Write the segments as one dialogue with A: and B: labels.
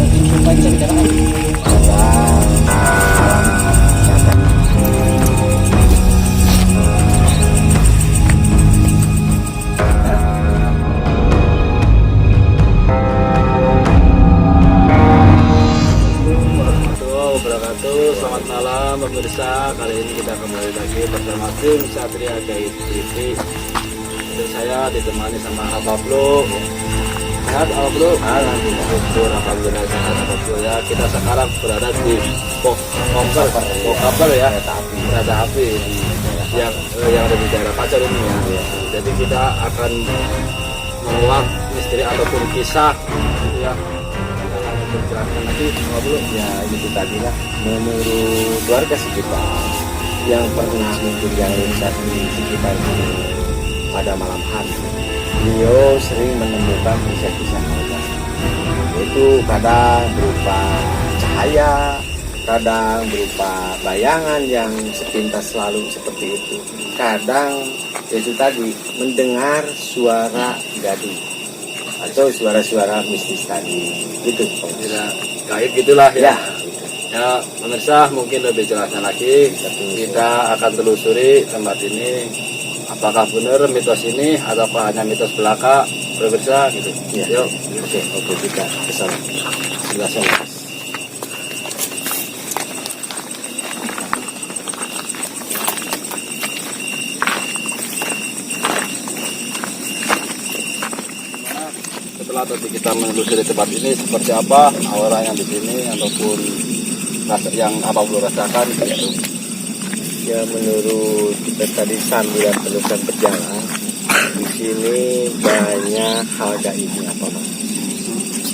A: Apa yang bisa bicarakan?
B: Selamat malam pemirsa, kali ini kita kembali lagi bersama tim Satria Gaib TV. Saya ditemani sama Abablo. Sehat Abablo? Alhamdulillah sehat Abablo ya. Kita sekarang berada di Pokaber ya, kereta api yang ada di daerah Pacar ini ya. Jadi kita akan menguak misteri ataupun kisah ya. Berjelaskan nanti Abablo
C: Ya itu tadi lah, menurut warga sekitar yang pernah mengunjungi di sekitar ini pada malam hari, beliau sering menemukan kisah-kisah mereka. Itu kadang berupa cahaya, kadang berupa bayangan yang sepintas selalu seperti itu. Kadang itu tadi mendengar suara gaduh atau suara-suara mistis tadi, gitu.
B: tidak gaib gitulah ya.
C: Ya,
B: Ya pemirsa, mungkin lebih jelasnya lagi kita akan telusuri tempat ini, apakah benar mitos ini atau hanya mitos belaka pemirsa gitu.
C: ya.
B: Yuk.
C: Oke, kita kesana. Jelaskan.
B: Setelah tadi kita menelusuri tempat ini seperti apa aura yang di sini ataupun rasa yang apa belum rasakan gitu.
C: Ya, menurut kita tadi sambil penulisan berjalan, di sini banyak hal gaibnya, Pak Mas.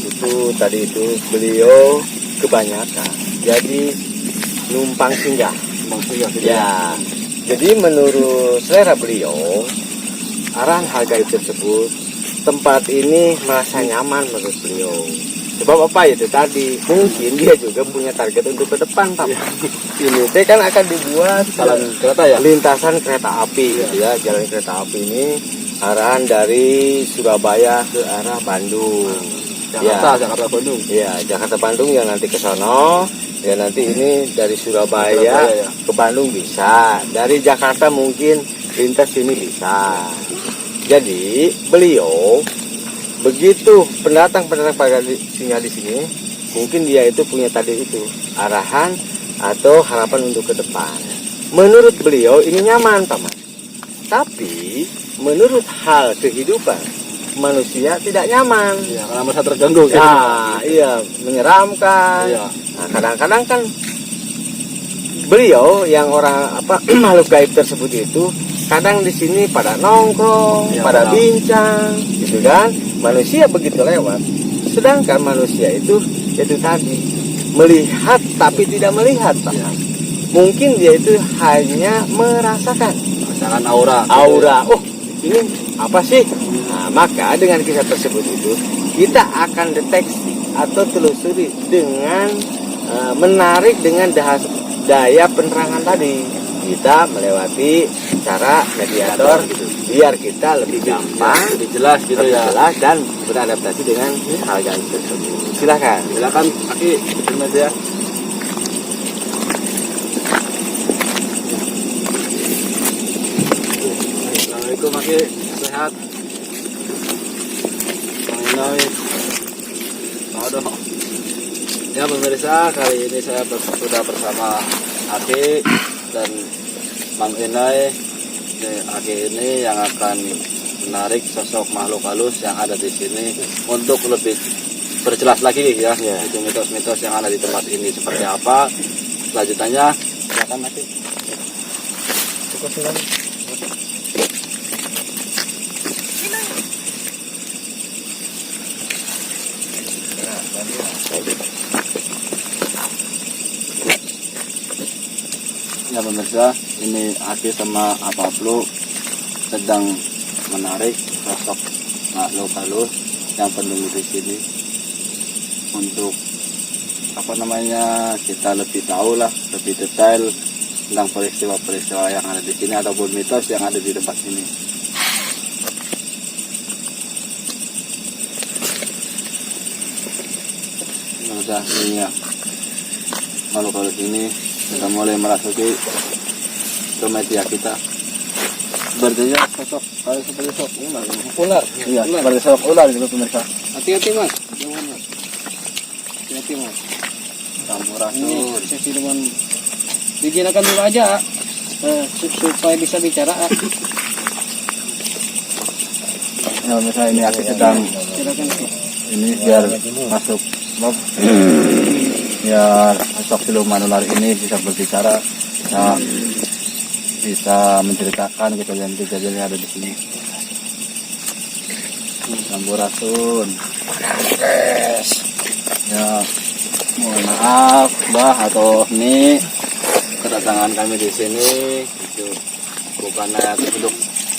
C: Itu tadi itu beliau kebanyakan jadi numpang singgah. Ya, jadi menurut selera beliau, arahan hal gaib tersebut, tempat ini merasa nyaman menurut beliau. Sebab apa itu tadi? Mungkin dia juga punya target untuk ke depan, Pak. Ini teh kan akan dibuat
B: Jalan kereta ya.
C: lintasan kereta api, gitu ya. Jalan kereta api ini arahan dari Surabaya ke arah Bandung.
B: Jakarta Bandung.
C: Ya, Jakarta Bandung yang nanti ke sono. Ya, nanti ini dari Surabaya
B: Surabaya, ya.
C: ke Bandung bisa. Dari Jakarta mungkin lintas sini bisa. Jadi beliau begitu pendatang pada singgah di sini, mungkin dia itu punya tadi itu arahan atau harapan untuk ke depan. Menurut beliau ini nyaman, Pak Mas. Tapi menurut hal kehidupan manusia tidak nyaman.
B: Iya, karena merasa terganggu gitu.
C: Nah, iya, menyeramkan.
B: Iya.
C: Nah, kadang-kadang kan beliau yang orang makhluk gaib tersebut itu kadang di sini pada nongkrong,
B: Ya,
C: pada
B: benar.
C: bincang, gitu kan? Manusia begitu lewat. Sedangkan manusia itu tadi melihat tapi tidak melihat, Pak.
B: Ya.
C: Mungkin dia itu hanya merasakan
B: Merasakan aura.
C: aura. Oh, ini apa sih? Nah, maka dengan kisah tersebut itu kita akan deteksi atau telusuri dengan menarik dengan daya penerangan tadi. Kita melewati cara mediator gitu, biar kita lebih gampang,
B: Lebih jelas gitu
C: lebih
B: ya.
C: jelas dan beradaptasi dengan hal yang tersebut. Silakan.
B: Silakan Aki, terima ya. Assalamualaikum Aki, sehat. Mengenai Aduh. Ya pemirsa, kali ini saya sudah bersama Aki dan Mang Inai. Aki ini yang akan menarik sosok makhluk halus yang ada di sini untuk lebih berjelas lagi ya, itu mitos-mitos yang ada di tempat ini seperti apa. Selanjutnya silakan Aki.
C: Cukup silakan.
B: Ya pemirsa, ini Aki sama Abablo sedang menarik sosok makhluk halus yang penunggu di sini untuk kita lebih tahu lah, lebih detail tentang peristiwa-peristiwa yang ada di sini ataupun mitos yang ada di tempat ini. pemirsa, ini ya makhluk halus ini sudah mulai merasuki ke media kita. Sepertinya sosok kayak seperti sosok ular.
A: Ular.
B: Iya, seperti sosok ular gitu pemirsa.
A: Hati-hati mas. Jangan mas. Hati-hati mas.
B: Sampurasun.
A: Ini sesi dengan dijinakan dulu aja supaya bisa bicara.
B: Ya pemirsa, ini aku sedang
A: Silakan.
B: ini biar masuk mob. Biar sosok siluman ular ini bisa berbicara, bisa menceritakan kejadian-kejadian yang ada di sini. Sampurasun. Ya, mohon maaf, Mbah atau ini kedatangan kami di sini itu bukannya untuk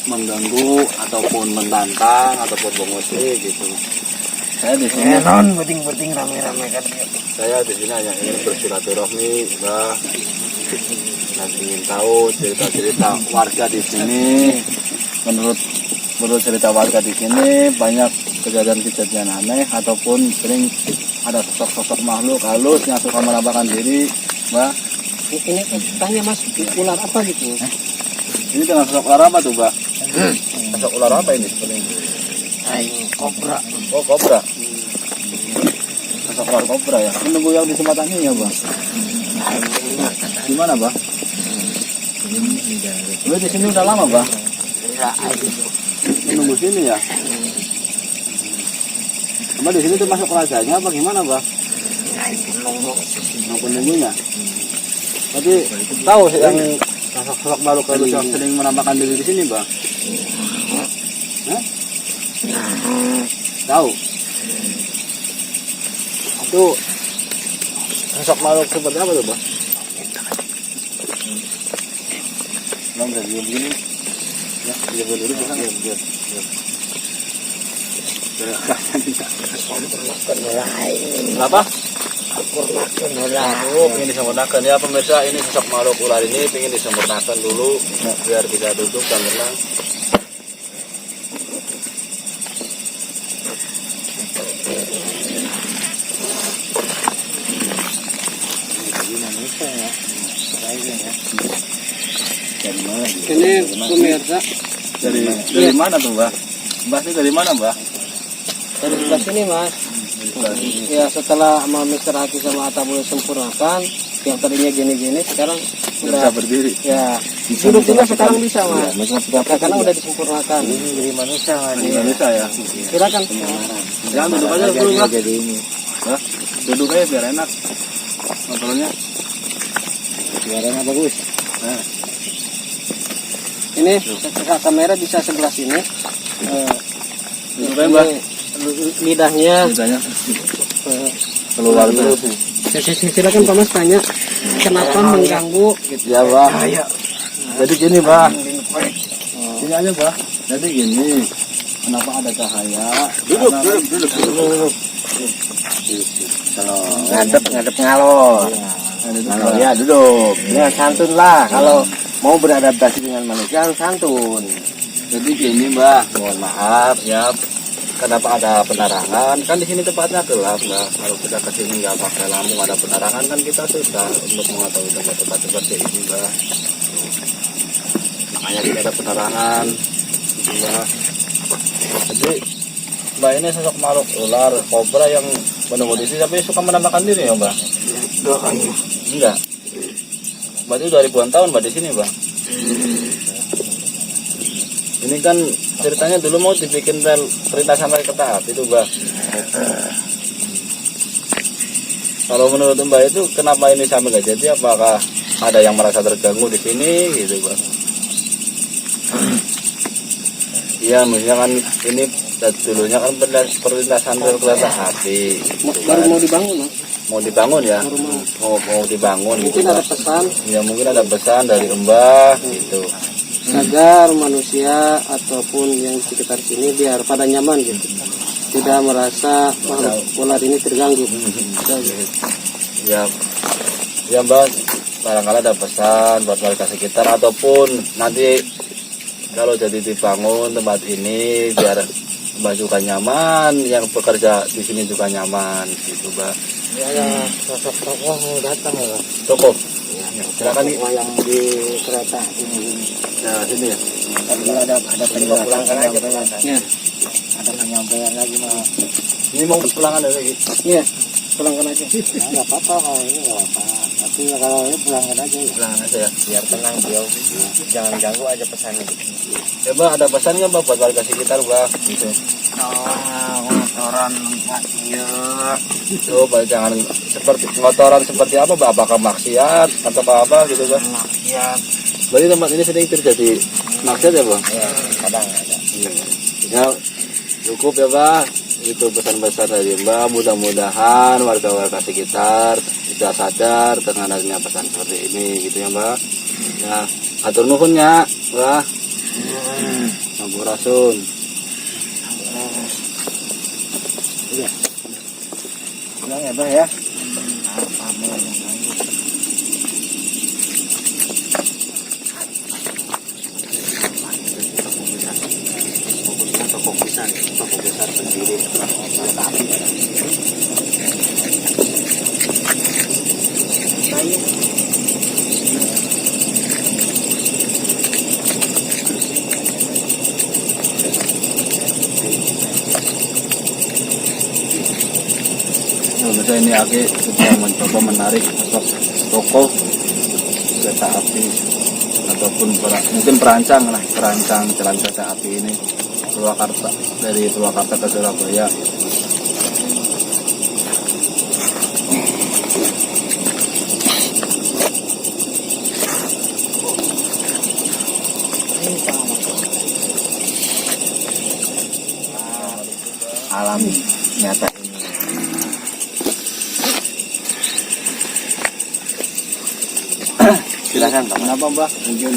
B: mengganggu ataupun menantang ataupun mengusik gitu. Saya di sini
A: Beting-beting rame-rame kan.
B: saya di sini hanya ingin bersilaturahmi, Mbah, dan ingin tahu cerita-cerita warga di sini. Menurut cerita warga di sini banyak kejadian-kejadian aneh ataupun sering ada sosok-sosok makhluk halus yang suka menampakkan diri, Mbah.
A: Ini tanya mas, ular apa gitu?
B: Ini dengan sosok ular apa tuh, Mbah? Sosok ular apa ini sebenarnya?
A: Kobra.
B: Oh, kobra. Sosok ular kobra ya. Menunggu yang di jembatan ini ya, Bang. Gimana, Bang? Lu di sini udah lama, Bang? Menunggu sini ya. Mbak di sini tuh masuk rajanya apa gimana, Bang? Yang penunggunya. Tapi tahu sih yang sosok makhluk halus yang sering menampakkan diri di sini, Bang? Hah? Tahu? Itu sosok makhluk seperti apa tuh, Bang? Bang, udah diam begini. Ya, dia dulu kita biar. Kenapa? Pengen disempurnakan ya pemirsa, ini sosok makhluk ular ini pengen disempurnakan dulu biar bisa duduk dan tenang.
A: Ini pemirsa
B: Dari mana tuh, Mbak? Mbak ini dari mana, Mbak?
A: dari sebelah sini mas. Ya setelah sama Mr. Aki sama Atta boleh sempurnakan, yang tadinya gini-gini sekarang
B: Bisa berdiri.
A: ya duduk juga sekarang bisa mas. Karena udah disempurnakan. Ini dari manusia mas.
B: Di Indonesia ya.
A: Silakan.
B: Ya duduk aja dulu, Mbak. Ya, duduk aja biar enak. Ngobrolnya.
A: Suaranya bagus. Nah. Ini kamera bisa sebelah sini.
B: Duduk aja, Mbak.
A: Lidahnya
B: Lidahnya keluar terus.
A: silakan Pak Mas tanya kenapa mengganggu gitu.
B: Ya, Mbak. Jadi gini, Mbak. Sini aja, Mbak. Jadi gini. Kenapa ada cahaya? Duduk.
A: Kalau ngadep ngalor. Kalau ya duduk. Ya santun lah. Kalau mau beradaptasi dengan manusia harus santun.
B: Jadi gini, Mbak.
A: Mohon maaf
B: Ya, kenapa ada penerangan? Kan di sini tempatnya gelap, Mbak. Kalau kita ke sini nggak pakai lampu, ada penerangan kan kita susah untuk mengetahui tempat-tempat seperti ini, Mbak. Makanya kita ada penerangan, Mbak. Jadi, Mbak ini sosok makhluk ular, kobra yang menunggu di sini, tapi suka menampakkan diri ya, Mbak? Enggak. Berarti udah ribuan tahun, Mbak, di sini, Mbak. Ini kan ceritanya dulu mau dibikin perintah sampai kereta api itu, Mbak. Kalau menurut Mbak itu kenapa ini sampai nggak jadi? Apakah ada yang merasa terganggu di sini gitu, Mbak? Iya, maksudnya kan ini dulunya kan perlintasan rel kereta api.
A: Baru mau dibangun, Mas.
B: Mau dibangun ya?
A: Baru
B: Mau dibangun
A: mungkin
B: gitu,
A: ada
B: Mbak.
A: pesan
B: Ya mungkin ada pesan dari Mbak gitu.
A: agar manusia ataupun yang di sekitar sini biar pada nyaman gitu, tidak merasa makhluk ular ini terganggu.
B: Ya Mbak, barangkali ada pesan buat warga sekitar ataupun nanti kalau jadi dibangun tempat ini biar Mbak juga nyaman, yang bekerja di sini juga nyaman gitu Mbak.
C: Ini ada sosok tokoh mau datang ya.
B: Tokoh,
C: Ya,
B: silakan nih.
C: tokoh yang di kereta ini.
B: Nah sini ya.
C: Tadi ada
A: pulangkan aja, pulangkan.
C: Ya. Ada penyampaian lagi mah.
B: Ini mau pulangan lagi.
C: Iya, pulangkan aja. Nah, nggak apa-apa kalau ini nggak apa. Tapi kalau ini pulangkan aja ya.
B: Pulangan aja ya.
C: Biar tenang beliau. Jangan ganggu aja pesannya.
B: Ya Mbak, ada pesan nggak Mbak buat warga sekitar Mbak? Gitu.
C: Motoran ya.
B: Coba jangan seperti ngotoran seperti apa Mbak? Apakah maksiat atau apa gitu Mbak?
C: Maksiat.
B: Berarti tempat ini sering terjadi maksiat ya Mbak?
C: Ya, kadang ada.
B: Ya cukup ya Mbak. Itu pesan-pesan dari Mbak. Mudah-mudahan warga-warga sekitar bisa sadar dengan adanya pesan seperti ini gitu ya Mbak. Ya, atur nuhunnya Mbak. Sampurasun.
C: Iya. Pulang ya Bang ya.
B: Toko besar berdiri kereta api. Saya ini Aki sudah mencoba menarik sosok tokoh kereta api ataupun mungkin perancang jalan kereta api ini Purwakarta, dari Purwakarta ke Surabaya.
A: Alami nyata ini. Silakan Pak.
B: Kenapa Mbak? Mungkin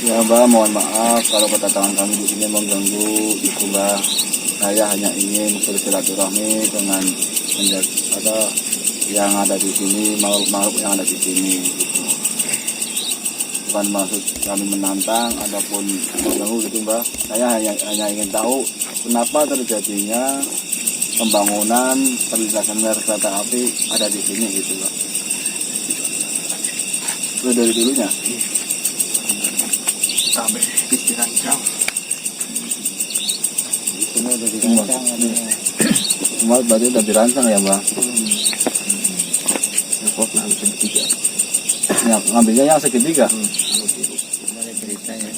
B: ya Mbak, mohon maaf kalau kedatangan kami di sini mengganggu itu Mbak. Saya hanya ingin bersilaturahmi dengan yang ada di sini, makhluk yang ada di sini. Gitu. Bukan maksud kami menantang ataupun mengganggu gitu Mbak. Saya hanya ingin tahu kenapa terjadinya pembangunan perlintasan rel kereta api ada di sini gitu Mbak. Itu dari dulunya.
C: Sampai dirancang.
B: Semua udah dirancang. Semua berarti udah dirancang ya Mbak. Kok ngambil segitiga? Ya, ngambilnya yang segitiga.
C: Gimana ceritanya?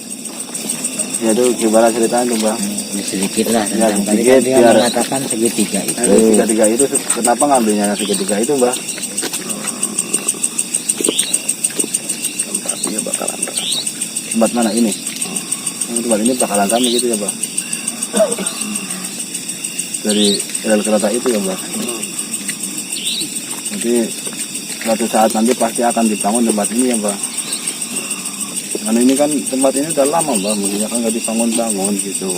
B: Ya itu gimana ceritanya tuh Mbak?
C: Ini sedikit lah.
B: Ya,
C: Tadi
B: sedikit,
C: kan dia
B: biar-
C: mengatakan segitiga itu.
B: Segitiga itu kenapa ngambilnya yang segitiga itu Mbak?
C: Tempatnya bakalan
B: Tempat mana ini? Tempat ini bakalan kami gitu ya Mbak. Dari rel kereta itu ya Mbak. Nanti suatu saat nanti pasti akan dibangun tempat ini ya Mbak. Karena ini kan tempat ini udah lama Mbak, mestinya kan nggak dibangun-bangun gitu.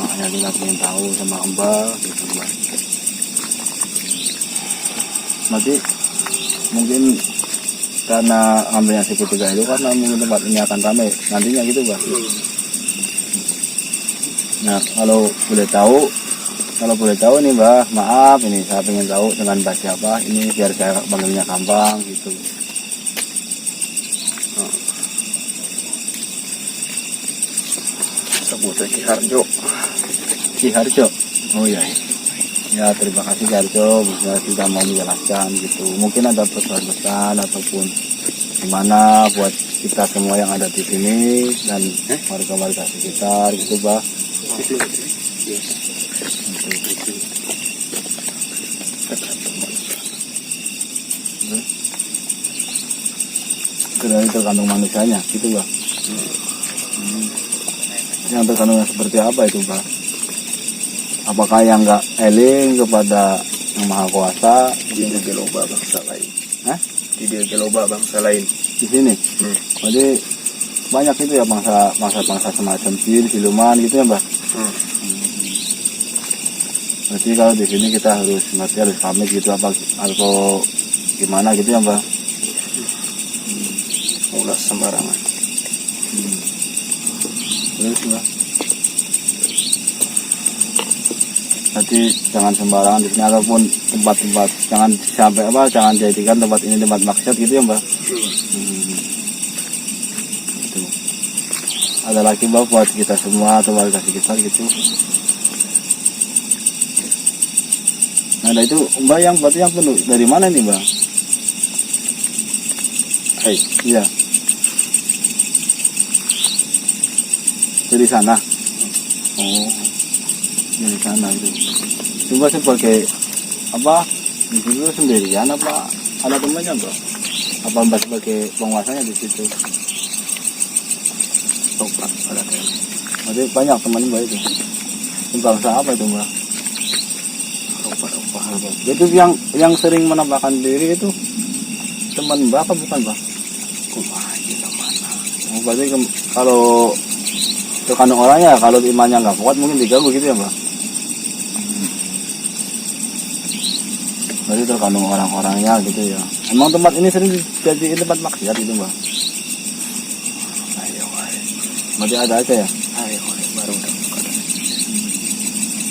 B: Makanya kita ingin tahu sama Mbak gitu Mbak. Nanti mungkin karena ambilnya segitiga itu karena mungkin tempat ini akan ramai nantinya gitu Mbak. Nah kalau boleh tahu nih Mbak, maaf ini saya pengen tahu dengan Mbak siapa ini biar saya panggilnya gampang gitu.
C: sebutnya Ki Harjo.
B: Ki Harjo. Oh iya. Ya terima kasih Ki Harjo sudah mau menjelaskan gitu. Mungkin ada pesan-pesan ataupun gimana buat kita semua yang ada di sini dan warga-warga sekitar gitu Mbak. Karena itu tergantung manusianya gitu Mbak. Yang tergantung seperti apa itu Mbak? Apakah yang nggak eling kepada yang maha kuasa
C: Di geloba bangsa lain.
B: Hah?
C: Di geloba bangsa lain.
B: di sini? Jadi banyak itu ya bangsa semacam jin, siluman gitu ya Mbak. Berarti kalau di sini kita harus pamit gitu apa atau gimana gitu ya Mbak?
C: Ulas sembarangan.
B: Terus Mbak? Jadi jangan sembarangan di sini ataupun tempat-tempat jangan sampai jangan jadikan tempat ini tempat maksiat gitu ya Mbak. Itu. Ada lagi Mbak buat kita semua atau warga sekitar gitu. Nah itu Mbak yang batu yang penuh dari mana nih Mbak? Iya. Dari sana. Oh, dari sana itu. Coba sebagai apa? Di situ sendirian apa ada temannya Mbak? Apa Mbak sebagai penguasanya di situ? Topat ada. Berarti banyak teman Mbak itu. Bangsa apa itu Mbak? Itu yang sering menampakkan diri itu teman Mbak apa bukan Mbak? Oh, berarti kalau terkandung orangnya kalau imannya nggak kuat mungkin diganggu gitu ya Mbak? Berarti terkandung orang-orangnya gitu ya. Emang tempat ini sering jadi tempat maksiat gitu Mbak? Berarti ada aja ya? Baru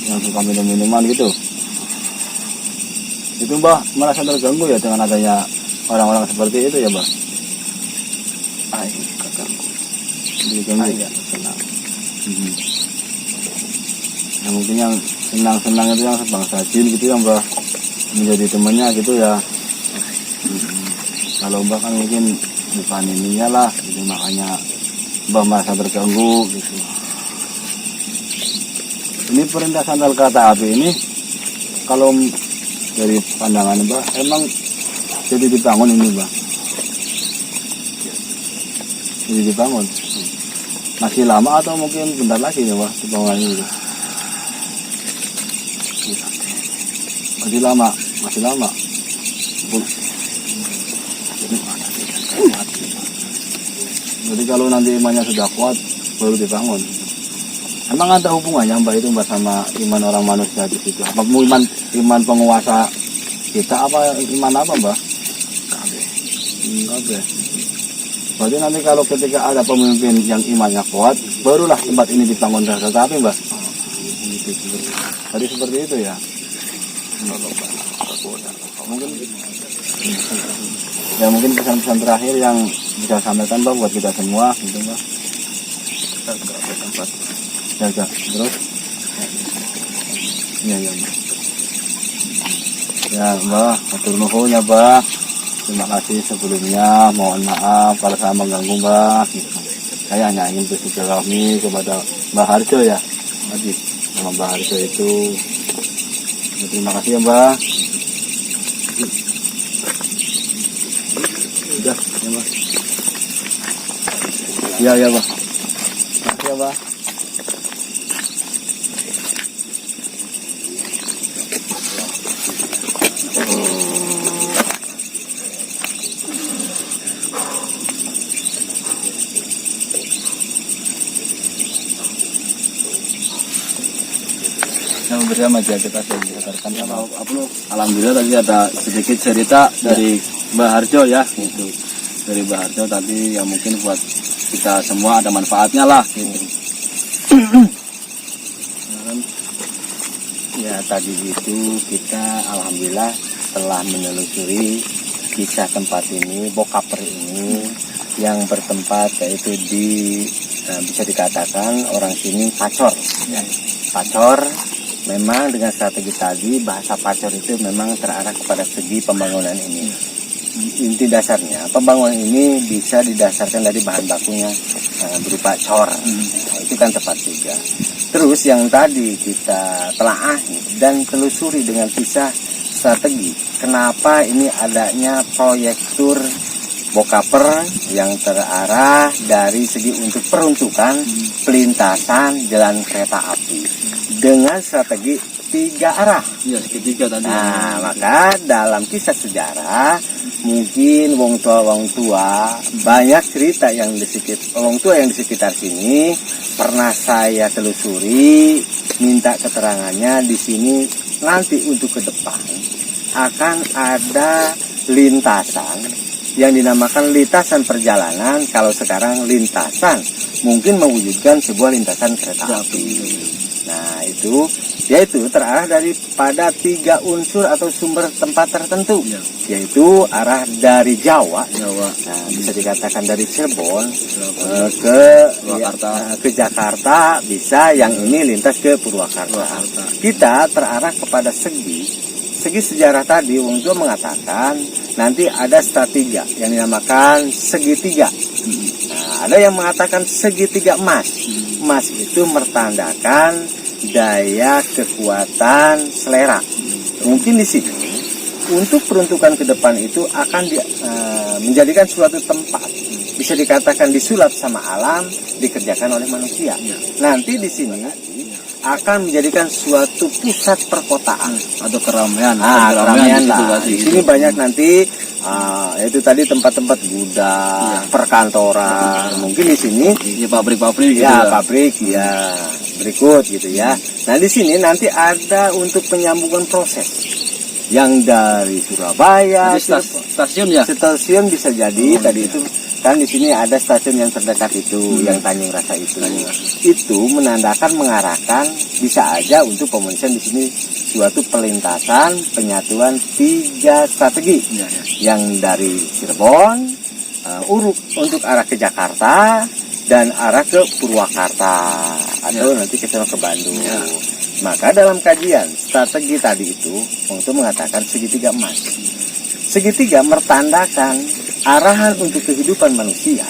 B: yang suka minum-minuman gitu. Itu Mbak merasa terganggu ya dengan adanya orang-orang seperti itu ya Mbak? Keganggu. Diganggu ya, senang. Yang mungkin yang senang-senang itu yang sebangsa jin gitu ya Mbak, menjadi temannya gitu ya. Kalau Mbak kan mungkin bukan ininya lah, gitu makanya Mbak merasa terganggu gitu. Ini perlintasan rel kereta api ini kalau dari pandangan Mbak emang jadi dibangun ini Mbak? Jadi dibangun? Masih lama atau mungkin bentar lagi ya Mbak dibangun ini? Masih lama? Jadi kalau nanti imannya sudah kuat baru dibangun. Emang ada hubungannya Mbak itu Mbak sama iman orang manusia di situ? Apa iman penguasa kita apa iman apa Mbak? Kabeh. Berarti nanti kalau ketika ada pemimpin yang imannya kuat, barulah tempat ini dibangun kereta api Mbak. Tadi seperti itu ya. Mungkin pesan-pesan terakhir yang bisa sampaikan Mbak buat kita semua gitu Mbak. Jaga terus. Iya Mbak. Ya Mbak, atur nuhun ya Mbak. Terima kasih sebelumnya, mohon maaf kalau saya mengganggu Mbak. Saya hanya ingin bersilaturahmi kepada Mbak Harjo ya. Tadi sama Mbak Harjo itu. Terima kasih ya Mbak. Sudah ya Mbak. Iya ya Mbak. Terima kasih ya Mbak. Bersama aja kita sekarang alhamdulillah tadi ada sedikit cerita dari Mbak Harjo ya gitu. Dari Mbak Harjo tadi yang mungkin buat kita semua ada manfaatnya lah gitu.
C: Ya tadi itu kita alhamdulillah telah menelusuri kisah tempat ini, Bokaper ini yang bertempat yaitu di bisa dikatakan orang sini Pacor ya. Pacor memang dengan strategi tadi bahasa Pacor itu memang terarah kepada segi pembangunan ini. Inti dasarnya pembangunan ini bisa didasarkan dari bahan bakunya berupa cor. Itu kan tepat juga. Terus yang tadi kita telaah dan telusuri dengan kisah strategi. Kenapa ini adanya proyektur Bokaper yang terarah dari segi untuk peruntukan pelintasan jalan kereta api dengan strategi 3 arah.
B: Iya, segitiga tadi.
C: Nah, maka dalam kisah sejarah mungkin wong tua banyak cerita yang di sekitar wong tua yang di sekitar sini pernah saya telusuri, minta keterangannya di sini nanti untuk ke depan akan ada lintasan yang dinamakan lintasan perjalanan. Kalau sekarang lintasan mungkin mewujudkan sebuah lintasan kereta api.
A: Nah, itu yaitu terarah daripada 3 unsur atau sumber tempat tertentu,
B: Ya.
A: yaitu arah dari Jawa.
B: Jawa.
A: Nah, bisa dikatakan dari Cirebon
B: Purwakarta.
A: ke Jakarta, bisa yang ini lintas ke Purwakarta. Kita terarah kepada segi sejarah tadi. Wong Tua mengatakan nanti ada strategi yang dinamakan segitiga. Nah, ada yang mengatakan segitiga emas. Emas itu mertandakan daya kekuatan selera. Mungkin di sini untuk peruntukan ke depan itu akan menjadikan suatu tempat, bisa dikatakan disulap sama alam, dikerjakan oleh manusia. Nanti di sini akan menjadikan suatu pusat perkotaan
B: Atau keramaian.
A: keramaian
B: gitu,
A: lah.
B: berarti
A: Di
B: gitu.
A: sini banyak nanti itu tadi tempat-tempat gudang, perkantoran. Mungkin di sini
B: Ya, pabrik-pabrik gitu
A: ya
B: ya.
A: pabrik ya berikut gitu ya. Nah, di sini nanti ada untuk penyambungan proses yang dari Surabaya,
B: Jadi stasiun ya.
A: stasiun bisa jadi tadi itu kan di sini ada stasiun yang terdekat itu yang Tanjung Rasa itu. Itu menandakan mengarahkan bisa aja untuk pemenuhan di sini suatu pelintasan penyatuan 3 strategi yang dari Cirebon uruk untuk arah ke Jakarta dan arah ke Purwakarta atau nanti ke sana ke Bandung. Maka dalam kajian strategi tadi itu untuk mengatakan segitiga emas. Segitiga mertandakan arahan untuk kehidupan manusia.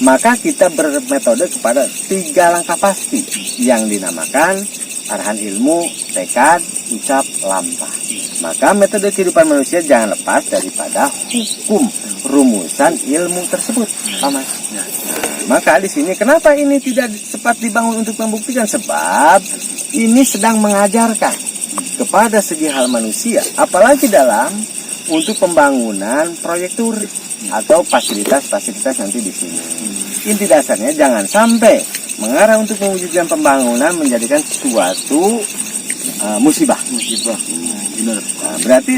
A: Maka kita bermetode kepada 3 langkah pasti yang dinamakan arahan ilmu, tekad, ucap, lampah. Maka metode kehidupan manusia jangan lepas daripada hukum rumusan ilmu tersebut, Pak Mas. Maka di sini kenapa ini tidak sempat dibangun untuk membuktikan? Sebab ini sedang mengajarkan kepada segi hal manusia, apalagi dalam untuk pembangunan proyektur atau fasilitas-fasilitas nanti di sini. Inti dasarnya jangan sampai mengarah untuk mewujudkan pembangunan menjadikan suatu musibah.
B: Benar.
A: Nah, berarti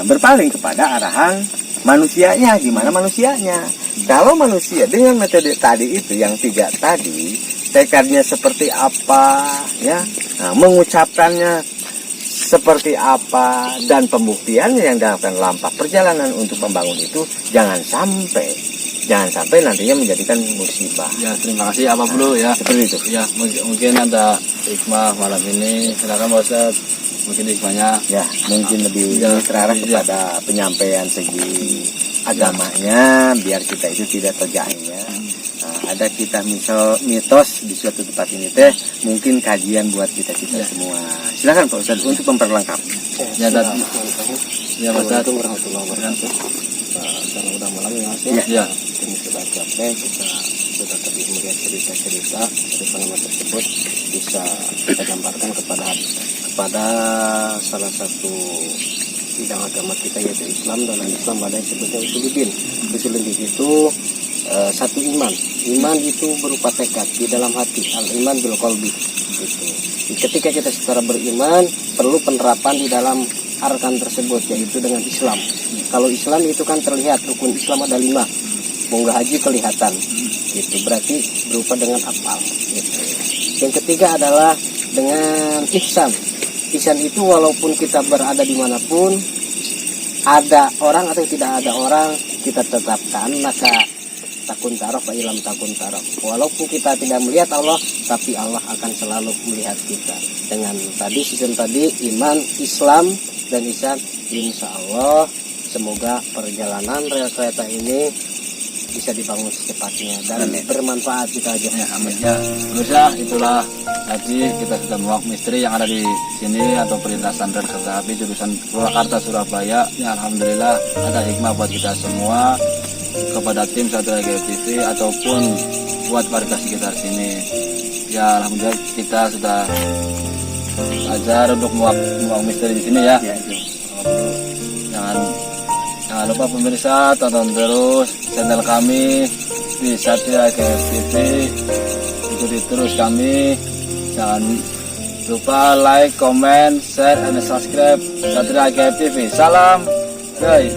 A: berpaling kepada arahan manusianya. Gimana manusianya? Kalau manusia dengan metode tadi itu yang 3 tadi, tekadnya seperti apa, ya, mengucapkannya seperti apa, dan pembuktiannya yang dilakukan lampah perjalanan untuk membangun itu jangan sampai nantinya menjadikan musibah.
B: Ya, terima kasih Abah Bro ya.
A: Seperti itu.
B: Ya, mungkin ada hikmah malam ini. Silakan Pak Ustadz. Mungkin hikmahnya
A: Ya, mungkin lebih
B: Ya,
A: terarah
B: ya.
A: kepada penyampaian segi agamanya, biar kita itu tidak terjahilnya. Ada kita mitos di suatu tempat ini teh, mungkin kajian buat kita semua. Silakan Pak Ustadz untuk memperlengkap.
B: ya dan ya Pak Ustadz.
D: warahmatullahi wabarakatuh. Karena udah malam ya Mas ya.
B: Ya.
D: Ini sudah capek, kita sudah tadi melihat cerita-cerita dari pengamat tersebut bisa kita gambarkan kepada salah satu bidang agama kita yaitu Islam. Dalam Islam ada yang disebutnya usuluddin. Usuluddin itu satu iman itu berupa tekad di dalam hati, al iman bil qalbi gitu. Ketika kita secara beriman perlu penerapan di dalam arkan tersebut, yaitu dengan Islam. Kalau Islam itu kan terlihat, rukun Islam ada 5, munggah haji kelihatan gitu, berarti berupa dengan apal gitu. Yang ketiga adalah dengan ihsan. Ihsan itu walaupun kita berada dimanapun, ada orang atau tidak ada orang, kita tetapkan maka takun tarof, ilam takun tarof. Walaupun kita tidak melihat Allah, tapi Allah akan selalu melihat kita. Dengan tadi sistem tadi iman, Islam dan ihsan, insya Allah semoga perjalanan rel kereta ini bisa dibangun secepatnya dan bermanfaat kita aja.
B: Ya, amin ya. Pemirsa, itulah tadi kita sudah menguak misteri yang ada di sini atau perlintasan rel kereta api jurusan Purwakarta Surabaya. Ya, alhamdulillah ada hikmah buat kita semua, kepada tim Satria TV ataupun buat warga sekitar sini. Ya, alhamdulillah kita sudah belajar untuk menguak misteri di sini ya. Jangan lupa pemirsa, tonton terus channel kami di Satria TV, ikuti terus kami. Jangan lupa like, comment, share, and subscribe Satria TV. Salam guys.